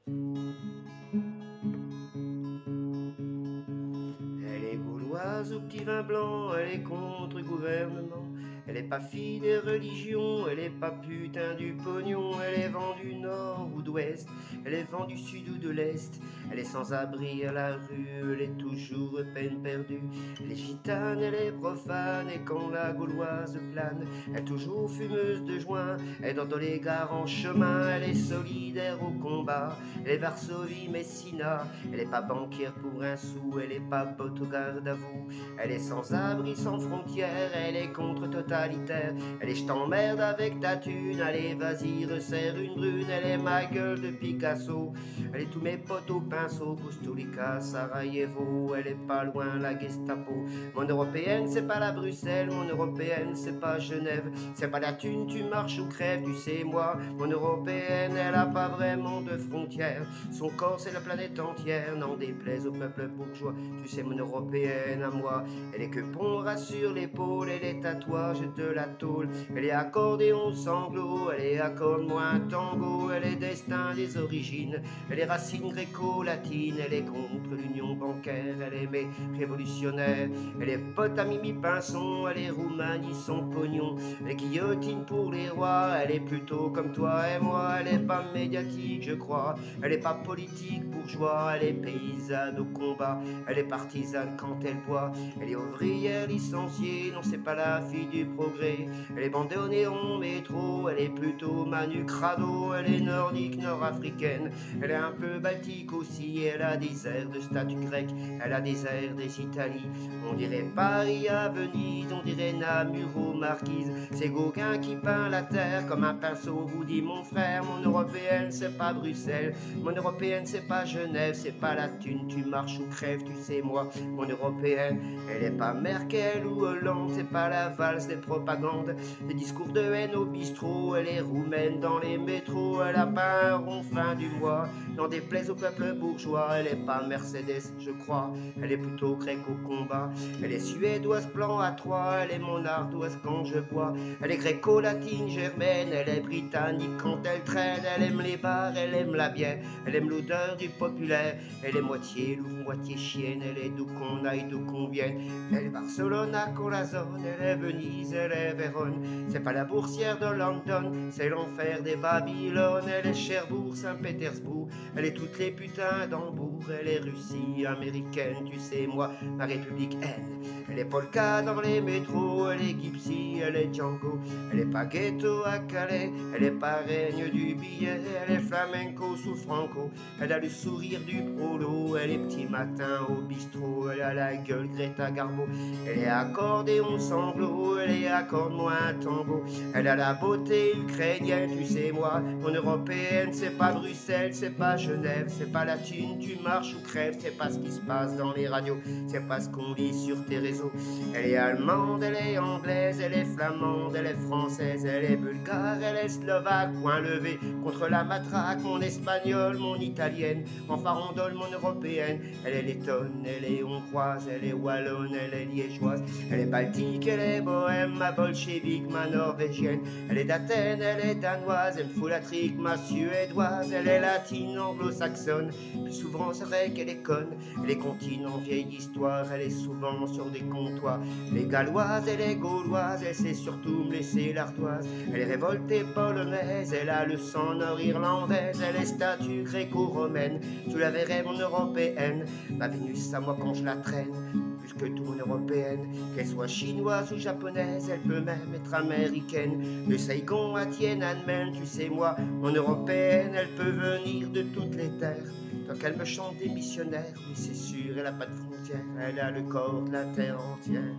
Elle est gauloise au petit vin blanc, elle est contre gouvernement. Elle est pas fille des religions, elle est pas putain du pognon. Elle est vent du nord ou d'ouest, elle est vent du sud ou de l'est. Elle est sans abri à la rue, elle est toujours peine perdue. Elle est gitane, elle est profane, et quand la gauloise plane, elle est toujours fumeuse de joint. Elle dort dans les gares en chemin, elle est solidaire au combat. Elle est Varsovie, Messina, elle est pas banquière pour un sou, elle est pas botte au garde à vous. Elle est sans abri, sans frontières, elle est contre-totalitaire. Elle est je t'emmerde avec ta thune, allez vas-y resserre une brune. Elle est ma gueule de Picasso, elle est tous mes potes au pinceau. Kusturica, Sarajevo, elle est pas loin la Gestapo. Mon européenne c'est pas la Bruxelles, mon européenne c'est pas Genève. C'est pas la thune, tu marches ou crèves, tu sais moi. Mon européenne elle a pas vraiment de frontières. Son corps c'est la planète entière, n'en déplaise au peuple bourgeois. Tu sais mon européenne à moi, elle est que pont rassure l'épaule, elle est tatouage de la tôle. Elle est accordéon sanglot, elle est accorde-moi un tango. Elle est destin des origines, elle est racine gréco-latine. Elle est contre l'union bancaire, elle est mais révolutionnaire. Elle est pote à Mimi Pinson, elle est Roumanie sans pognon. Elle est guillotine pour les rois, elle est plutôt comme toi et moi. Elle est pas médiatique je crois, elle est pas politique bourgeois. Elle est paysanne au combat, elle est partisane quand elle boit. Elle est ouvrière licenciée, non c'est pas la fille du progrès. Elle est bandée au néon métro, elle est plutôt Manu Crado. Elle est nordique, nord-africaine, elle est un peu baltique aussi. Elle a des airs de statue grecque, elle a des airs des Italies. On dirait Paris à Venise, on dirait Namur aux Marquises. C'est Gauguin qui peint la terre comme un pinceau, vous dit mon frère. Mon européenne c'est pas Bruxelles, mon européenne c'est pas Genève. C'est pas la thune, tu marches ou crèves, tu sais moi. Mon européenne, elle est pas Merkel ou Hollande, c'est pas la valse des propagandes, des discours de haine au bistrot. Elle est roumaine dans les métros, elle a pas un rond fin du mois, n'en déplaise au peuple bourgeois. Elle est pas Mercedes je crois, elle est plutôt grecque au combat. Elle est suédoise plan à 3, elle est mon ardoise quand je bois. Elle est gréco-latine germaine, elle est britannique quand elle traîne. Elle aime les bars, elle aime la bière, elle aime l'odeur du populaire. Elle est moitié louve, moitié chienne, elle est d'où qu'on aille, d'où qu'on vienne. Elle est Barcelone à Corazon, elle est Venise, elle est Vérone. C'est pas la boursière de London, c'est l'enfer des Babylone. Elle est Cherbourg, Saint-Pétersbourg, elle est toutes les putains d'Hambourg. Elle est Russie américaine, tu sais moi, ma république haine. Elle est polka dans les métros, elle est Gypsy, elle est Django. Elle est pas ghetto à Calais, elle est pas règne du billet. Elle est flamenco sous Franco, elle a le sourire du prolo. Elle est petit matin au bistrot, elle a la gueule Greta Garbo. Elle est accordéon sanglot, elle est accorde-moi un tango. Elle a la beauté ukrainienne, tu sais moi. Mon européenne c'est pas Bruxelles, c'est pas Genève. C'est pas la thune, tu marches ou crèves. C'est pas ce qui se passe dans les radios, c'est pas ce qu'on lit sur tes réseaux. Elle est allemande, elle est anglaise, elle est flamande, elle est française, elle est bulgare, elle est slovaque. Point levé contre la matraque, mon espagnole, mon italienne, en farandole mon européenne. Elle est lettonne, elle est hongroise, elle est wallonne, elle est liégeoise. Elle est baltique, elle est bohème, ma bolchevique, ma norvégienne. Elle est d'Athènes, elle est danoise, elle me fout la trique, ma suédoise. Elle est latine, anglo-saxonne, plus souvent c'est vrai qu'elle est conne. Elle est continent, vieille histoire, elle est souvent sur des comptoirs. Elle est galloise, elle est gauloise, elle sait surtout me laisser l'ardoise. Elle est révoltée polonaise, elle a le sang nord-irlandaise. Elle est statue gréco-romaine, tu la verrais mon européenne. Ma Vénus à moi quand je la traîne, plus que tout mon européenne. Qu'elle soit chinoise ou japonaise, elle peut même être américaine. De Saigon à Tiananmen, tu sais moi, mon européenne, elle peut venir de toutes les terres. Tant qu'elle me chante des missionnaires, oui c'est sûr, elle a pas de frontières, elle a le corps de la terre entière.